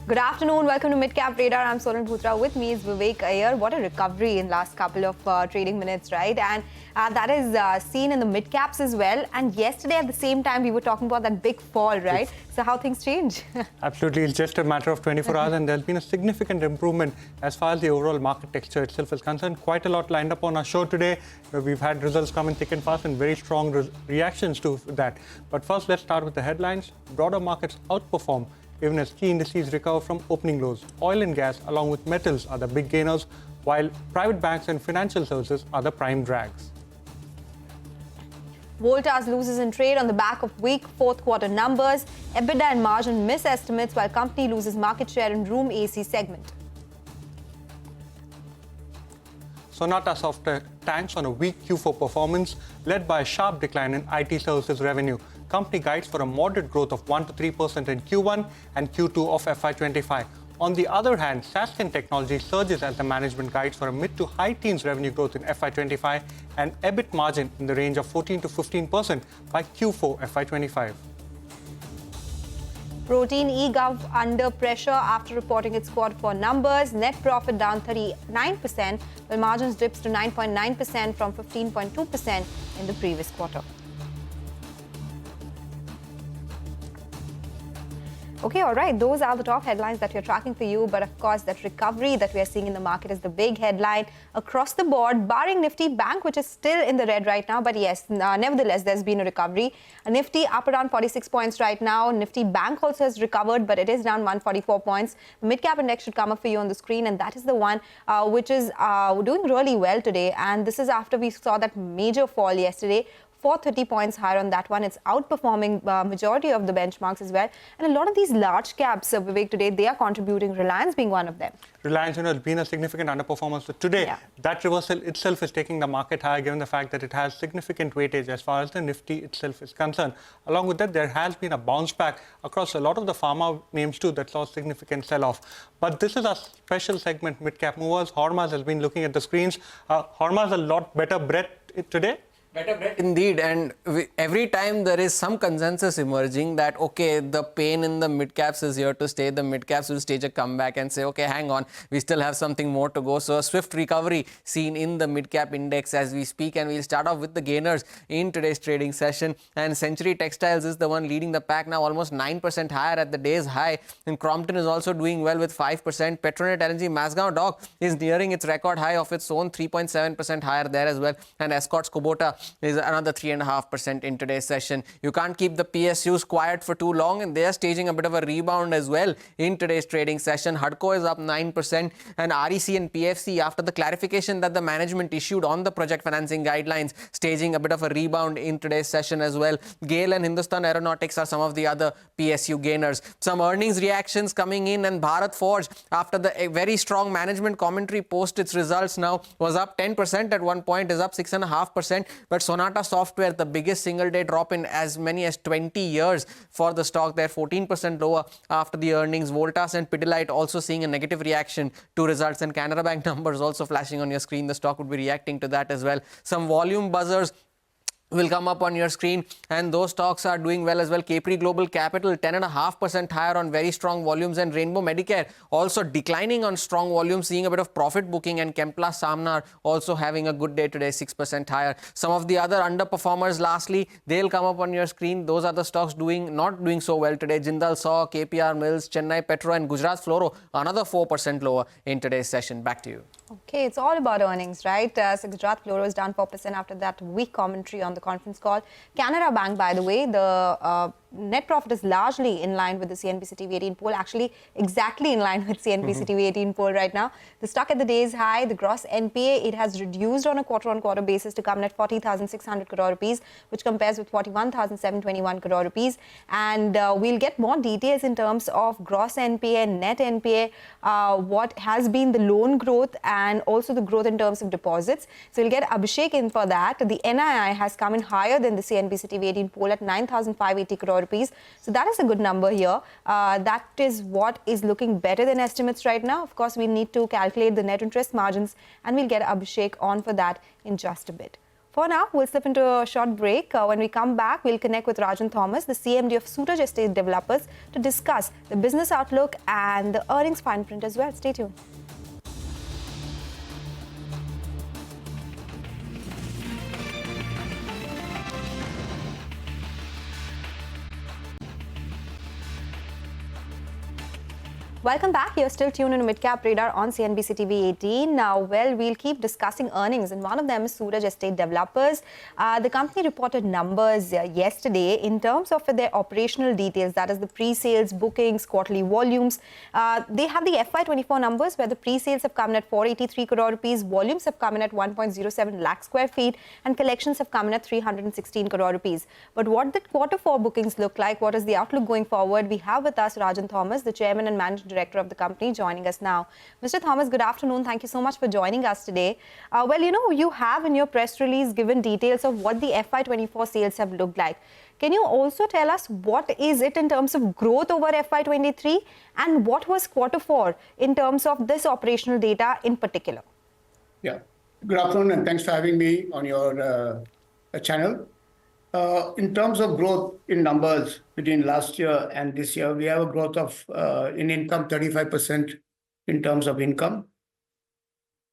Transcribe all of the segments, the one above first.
Good afternoon. Welcome to Midcap Radar. I'm Sonal Bhutra. With me is Vivek Iyer. What a recovery in last couple of trading minutes, right? And that is seen in the mid-caps as well. And yesterday at the same time, we were talking about that big fall, right? So how things change? Absolutely. It's just a matter of 24 hours and there's been a significant improvement as far as the overall market texture itself is concerned. Quite a lot lined up on our show today. We've had results come in thick and fast and very strong reactions to that. But first, let's start with the headlines. Broader markets outperform even as key indices recover from opening lows. Oil and gas, along with metals, are the big gainers, while private banks and financial services are the prime drags. Voltas loses in trade on the back of weak fourth quarter numbers. EBITDA and margin miss estimates while company loses market share in room AC segment. Sonata Software tanks on a weak Q4 performance, led by a sharp decline in IT services revenue. Company guides for a moderate growth of 1 to 3% in Q1 and Q2 of FY25. On the other hand, SaaS and technology surges as the management guides for a mid to high teens revenue growth in FY25 and EBIT margin in the range of 14 to 15% by Q4 FY25. Protein eGov under pressure after reporting its Q4 numbers. Net profit down 39%, while margins dips to 9.9% from 15.2% in the previous quarter. Okay, all right. Those are the top headlines that we're tracking for you. But of course, that recovery that we are seeing in the market is the big headline across the board, barring Nifty Bank, which is still in the red right now. But yes, nevertheless, there's been a recovery. Nifty up around 46 points right now. Nifty Bank also has recovered, but it is down 144 points. Midcap index should come up for you on the screen, and that is the one which is doing really well today. And this is after we saw that major fall yesterday. 430 points higher on that one. It's outperforming majority of the benchmarks as well. And a lot of these large caps, Vivek, today, they are contributing, Reliance being one of them. Reliance, has been a significant underperformance. So today, that reversal itself is taking the market higher, given the fact that it has significant weightage as far as the Nifty itself is concerned. Along with that, there has been a bounce back across a lot of the pharma names too that saw significant sell-off. But this is a special segment, mid-cap movers. Hormaz has been looking at the screens. Hormaz a lot better breadth today. Better bread indeed, and every time there is some consensus emerging that okay, the pain in the mid caps is here to stay, the mid caps will stage a comeback and say okay, hang on, we still have something more to go. So a swift recovery seen in the mid cap index as we speak, and we'll start off with the gainers in today's trading session. And Century Textiles is the one leading the pack now, almost 9% higher at the day's high, and Crompton is also doing well with 5%. Petronet LNG Mazgaon Dock is nearing its record high of its own, 3.7% higher there as well, and Escorts Kubota is another 3.5% in today's session. You can't keep the PSUs quiet for too long, and they are staging a bit of a rebound as well in today's trading session. HUDCO is up 9%, and REC and PFC, after the clarification that the management issued on the project financing guidelines, staging a bit of a rebound in today's session as well. GAIL and Hindustan Aeronautics are some of the other PSU gainers. Some earnings reactions coming in, and Bharat Forge, after the very strong management commentary post its results now, was up 10% at one point, is up 6.5%. But Sonata Software, the biggest single day drop in as many as 20 years for the stock, they're 14% lower after the earnings. Voltas and Pidilite also seeing a negative reaction to results, and Canara Bank numbers also flashing on your screen. The stock would be reacting to that as well. Some volume buzzers will come up on your screen, and those stocks are doing well as well. Capri Global Capital 10.5% higher on very strong volumes, and Rainbow Medicare also declining on strong volumes, seeing a bit of profit booking, and Kempla Samnar also having a good day today, 6% higher. Some of the other underperformers, lastly, they'll come up on your screen. Those are the stocks not doing so well today. Jindal Saw, KPR Mills, Chennai Petro, and Gujarat Fluoro another 4% lower in today's session. Back to you. Okay, it's all about earnings, right? So Gujarat Fluoro is down 4% after that weak commentary on the conference call. Canara Bank, by the way, the net profit is largely in line with the CNBC-TV18 poll, actually exactly in line with CNBC-TV18 poll right now. The stock at the day's high, the gross NPA, it has reduced on a quarter-on-quarter basis to come in at 40,600 crore rupees, which compares with 41,721 crore rupees. And we'll get more details in terms of gross NPA and net NPA, what has been the loan growth and also the growth in terms of deposits. So we'll get Abhishek in for that. The NII has come in higher than the CNBC-TV18 poll at 9,580 crore rupees. So that is a good number here. That is what is looking better than estimates right now. Of course, we need to calculate the net interest margins, and we'll get Abhishek on for that in just a bit. For now, we'll slip into a short break. When we come back, we'll connect with Rajan Thomas, the CMD of Suraj Estate Developers, to discuss the business outlook and the earnings fine print as well. Stay tuned. Welcome back. You're still tuned in Midcap Radar on CNBC TV18. Now, we'll keep discussing earnings, and one of them is Suraj Estate Developers. The company reported numbers yesterday in terms of their operational details, that is the pre-sales, bookings, quarterly volumes. They have the FY24 numbers where the pre-sales have come in at 483 crore rupees, volumes have come in at 1.07 lakh square feet, and collections have come in at 316 crore rupees. But what did Q4 bookings look like? What is the outlook going forward? We have with us Rajan Thomas, the Chairman and Managing Director of the company, joining us now. Mr. Thomas, good afternoon. Thank you so much for joining us today. You have in your press release given details of what the FY24 sales have looked like. Can you also tell us what is it in terms of growth over FY23 and what was Q4 in terms of this operational data in particular? Yeah. Good afternoon and thanks for having me on your channel. In terms of growth in numbers between last year and this year, we have a growth of in income 35% in terms of income.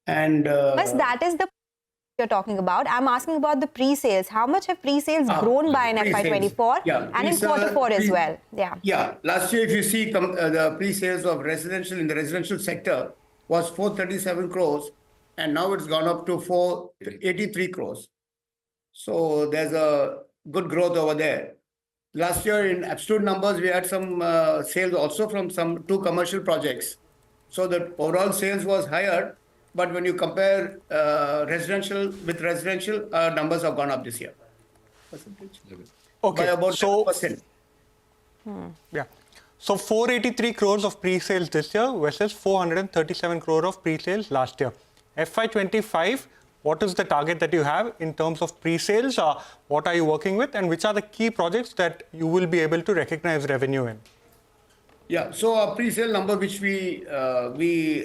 And but that is the you're talking about. I'm asking about the pre-sales. How much have pre-sales grown by in FY24 and in Q4 as well? Yeah. Last year, if you see the pre-sales of residential in the residential sector was 437 crores, and now it's gone up to 483 crores. So there's a good growth over there. Last year in absolute numbers, we had some sales also from two commercial projects. So the overall sales was higher, but when you compare residential with residential, numbers have gone up this year. Okay, by about 7%. Yeah. So 483 crores of pre-sales this year versus 437 crore of pre-sales last year. FY25, what is the target that you have in terms of pre-sales? What are you working with, and which are the key projects that you will be able to recognize revenue in? Yeah, so our pre-sale number, which we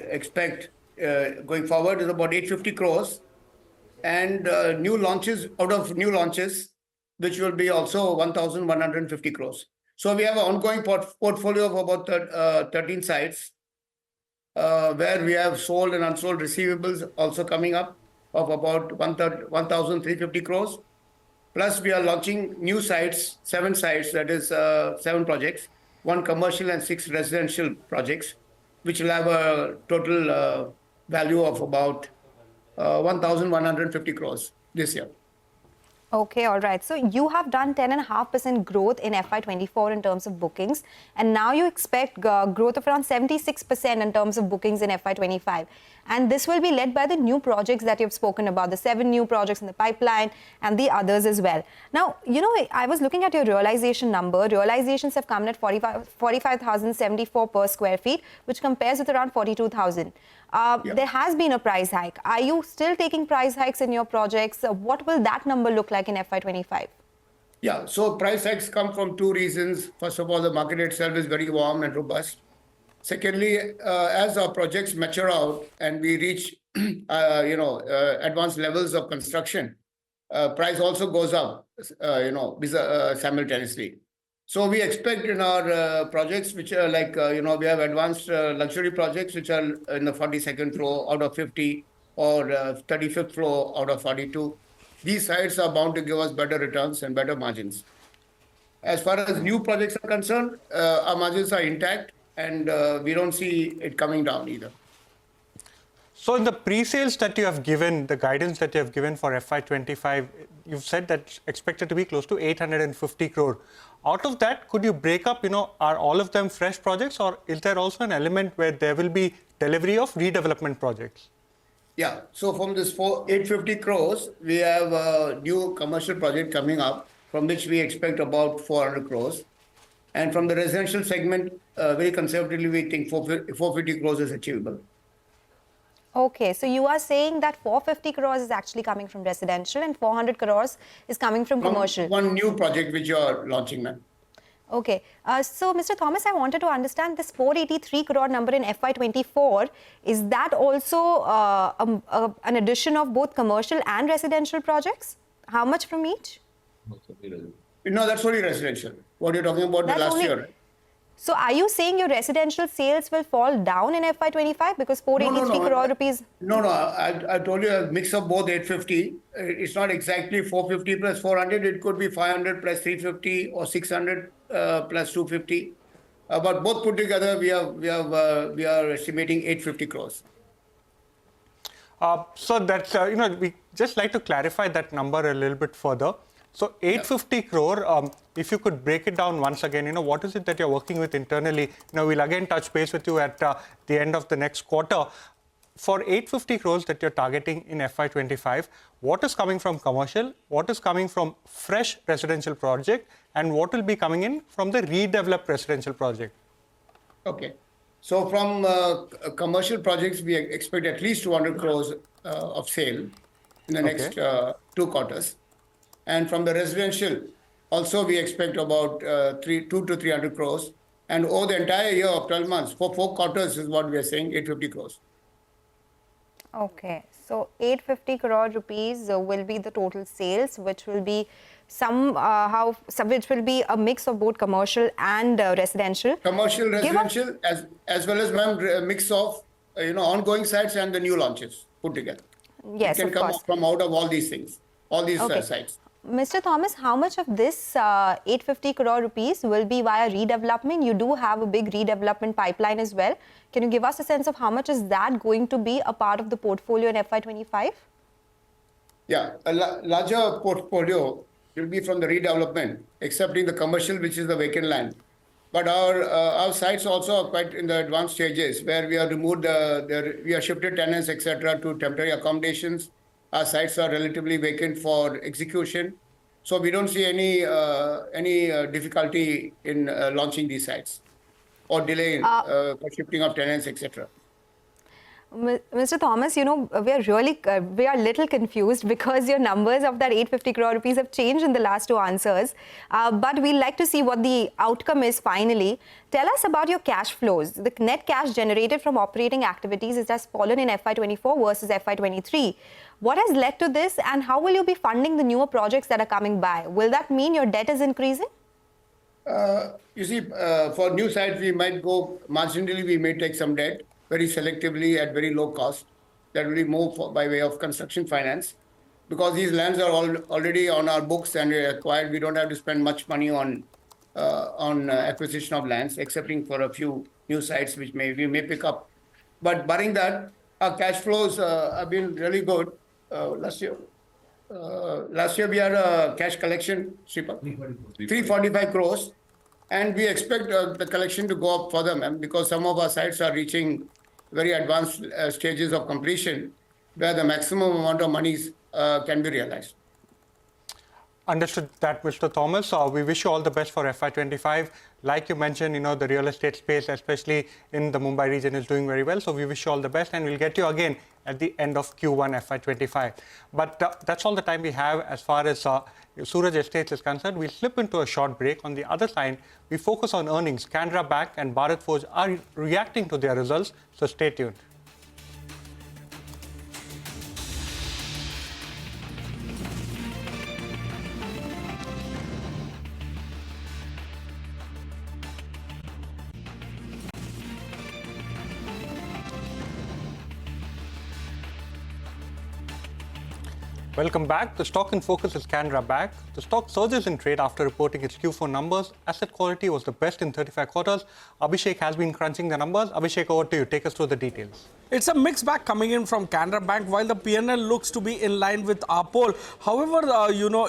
expect going forward, is about 850 crores, and new launches out of new launches, which will be also 1,150 crores. So we have an ongoing portfolio of about 13 sites where we have sold and unsold receivables also coming up of about 1,350 crores. Plus, we are launching new sites, 7 sites, that is 7 projects, 1 commercial and 6 residential projects, which will have a total value of about 1,150 crores this year. Okay, all right. So you have done 10.5% growth in FY24 in terms of bookings, and now you expect growth of around 76% in terms of bookings in FY25. And this will be led by the new projects that you've spoken about, the 7 new projects in the pipeline and the others as well. Now, I was looking at your realization number. Realizations have come in at 45,074 per square feet, which compares with around 42,000. There has been a price hike. Are you still taking price hikes in your projects? What will that number look like in FY25? Yeah, so price hikes come from 2 reasons. First of all, the market itself is very warm and robust. Secondly, as our projects mature out and we reach, advanced levels of construction, price also goes up, simultaneously. So we expect in our projects, which are like, we have advanced luxury projects, which are in the 42nd floor out of 50 or 35th floor out of 42. These sites are bound to give us better returns and better margins. As far as new projects are concerned, our margins are intact, and we don't see it coming down either. So in the pre-sales that you have given, the guidance that you have given for FY25, you've said that expected to be close to 850 crore. Out of that, could you break up, are all of them fresh projects, or is there also an element where there will be delivery of redevelopment projects? Yeah, so from this 850 crores, we have a new commercial project coming up, from which we expect about 400 crores. And from the residential segment, very conservatively, we think 450 crores is achievable. Okay, so you are saying that 450 crores is actually coming from residential and 400 crores is coming from commercial. One new project which you are launching, ma'am. Okay, so Mr. Thomas, I wanted to understand this 483 crore number in FY24. Is that also an addition of both commercial and residential projects? How much from each? No, that's only residential. What you're talking about the That's last only- year, right? So are you saying your residential sales will fall down in FY25 because 483 crore rupees? No, I told you a mix of both 850. It's not exactly 450 plus 400. It could be 500 plus 350 or 600 plus 250. But both put together, we are estimating 850 crores. So that's, we just like to clarify that number a little bit further. So 850 crore, if you could break it down once again, what is it that you're working with internally? We'll again touch base with you at the end of the next quarter. For 850 crores that you're targeting in FY25, what is coming from commercial, what is coming from fresh residential project, and what will be coming in from the redeveloped residential project? Okay. So from commercial projects, we expect at least 200 crores of sale in the next 2 quarters. And from the residential, also we expect about 200 to 300 crores. And over the entire year of 12 months, for 4 quarters is what we are saying, 850 crores. Okay, so 850 crore rupees will be the total sales, which will be which will be a mix of both commercial and residential. Commercial, residential, as well as a mix of ongoing sites and the new launches put together. Yes, it can of come course. from out of all these things, all these sites. Mr. Thomas, how much of this 850 crore rupees will be via redevelopment? You do have a big redevelopment pipeline as well. Can you give us a sense of how much is that going to be a part of the portfolio in FY25? Yeah, a larger portfolio will be from the redevelopment, excepting the commercial, which is the vacant land. But our sites also are quite in the advanced stages, where we have removed we have shifted tenants, etc., to temporary accommodations. Our sites are relatively vacant for execution, so we don't see any difficulty in launching these sites or delay for shifting of tenants, etc. Mr. Thomas, we are a little confused because your numbers of that 850 crore rupees have changed in the last 2 answers. But we'd like to see what the outcome is finally. Tell us about your cash flows. The net cash generated from operating activities has fallen in FY24 versus FY23. What has led to this, and how will you be funding the newer projects that are coming by? Will that mean your debt is increasing? You see, for new sites, we might go marginally, we may take some debt very selectively at very low cost. That will be more by way of construction finance. Because these lands are already on our books and acquired, we don't have to spend much money on acquisition of lands, excepting for a few new sites which we may pick up. But barring that, our cash flows have been really good. Last year we had a cash collection, 345 crores, and we expect the collection to go up further, ma'am, because some of our sites are reaching very advanced stages of completion, where the maximum amount of monies can be realized. Understood that, Mr. Thomas. We wish you all the best for FY25. Like you mentioned, the real estate space, especially in the Mumbai region, is doing very well. So we wish you all the best, and we'll get you again at the end of Q1 FY25. But that's all the time we have as far as Suraj Estate is concerned. We'll slip into a short break. On the other side, we focus on earnings. Canara Bank and Bharat Forge are reacting to their results, so stay tuned. Welcome back. The stock in focus is Canara Bank. The stock surges in trade after reporting its Q4 numbers. Asset quality was the best in 35 quarters. Abhishek has been crunching the numbers. Abhishek, over to you. Take us through the details. It's a mixed bag coming in from Canara Bank, while the P&L looks to be in line with our poll. However,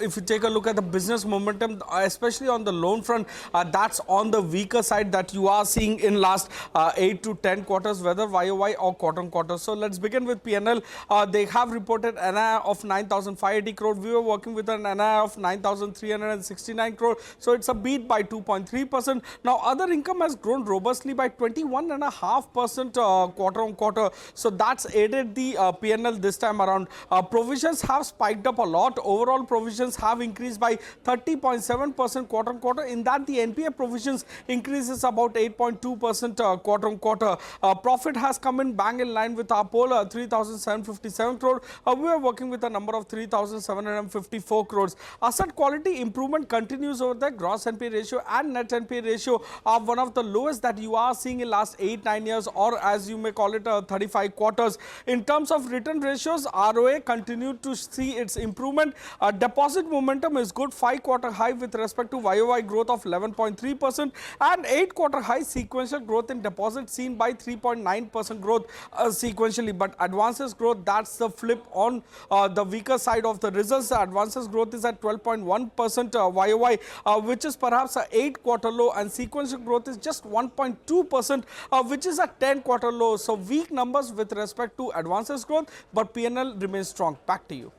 if you take a look at the business momentum, especially on the loan front, that's on the weaker side that you are seeing in last 8 to 10 quarters, whether YOY or quarter-on-quarter. So let's begin with P&L. They have reported NII of 9,580 crore. We were working with an NII of 9,369 crore. So it's a beat by 2.3%. Now, other income has grown robustly by 21.5% quarter-on-quarter. So that's aided the P&L this time around. Provisions have spiked up a lot. Overall provisions have increased by 30.7% quarter on quarter. In that, the NPA provisions increases about 8.2% quarter on quarter. Profit has come in bang in line with our poll, 3,757 crore. We are working with a number of 3,754 crores. Asset quality improvement continues over there. Gross NPA ratio and net NPA ratio are one of the lowest that you are seeing in last 8-9 years, or as you may call it, 35 quarters. In terms of return ratios, ROA continued to see its improvement. Deposit momentum is good, 5-quarter high with respect to YOY growth of 11.3% and 8-quarter high sequential growth in deposits seen by 3.9% growth sequentially. But advances growth, that's the flip on the weaker side of the results. The advances growth is at 12.1% YOY, which is perhaps a 8-quarter low, and sequential growth is just 1.2%, which is a 10-quarter low. So weak numbers with respect to advances growth, but P&L remains strong. Back to you.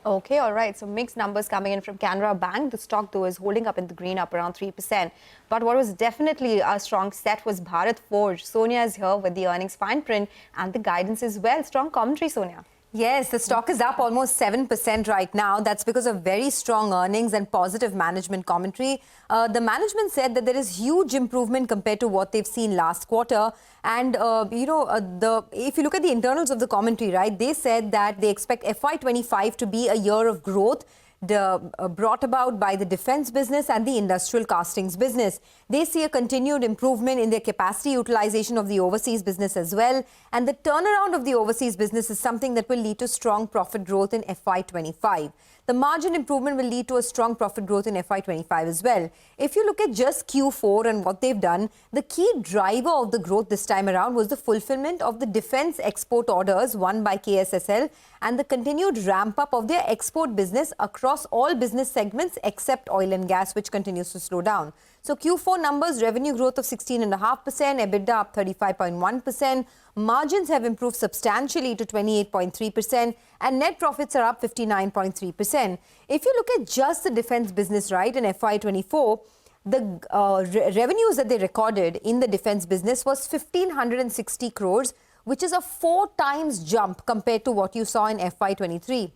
Okay, all right. So mixed numbers coming in from Canara Bank. The stock, though, is holding up in the green, up around 3%. But what was definitely a strong set was Bharat Forge. Sonia is here with the earnings fine print and the guidance as well. Strong commentary, Sonia. Yes, the stock is up almost 7% right now. That's because of very strong earnings and positive management commentary. The management said that there is huge improvement compared to what they've seen last quarter. And, if you look at the internals of the commentary, right, they said that they expect FY25 to be a year of growth, brought about by the defense business and the industrial castings business. They see a continued improvement in their capacity utilization of the overseas business as well. And the turnaround of the overseas business is something that will lead to strong profit growth in FY25. The margin improvement will lead to a strong profit growth in FY25 as well. If you look at just Q4 and what they've done, the key driver of the growth this time around was the fulfillment of the defense export orders won by KSSL and the continued ramp up of their export business across all business segments except oil and gas, which continues to slow down. So Q4 numbers, revenue growth of 16.5%, EBITDA up 35.1%, margins have improved substantially to 28.3%, and net profits are up 59.3%. If you look at just the defense business, right, in FY24, the revenues that they recorded in the defense business was 1,560 crores, which is a 4 times jump compared to what you saw in FY23.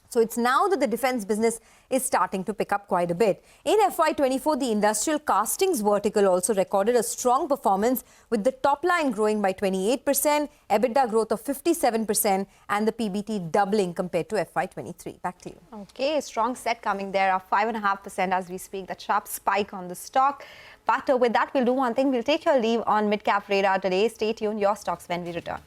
So it's now that the defense business is starting to pick up quite a bit. In FY24, the industrial castings vertical also recorded a strong performance, with the top line growing by 28%, EBITDA growth of 57%, and the PBT doubling compared to FY23. Back to you. Okay, strong set coming there, up 5.5% as we speak. That sharp spike on the stock. But with that, we'll do one thing. We'll take your leave on Midcap Radar today. Stay tuned. Your stocks when we return.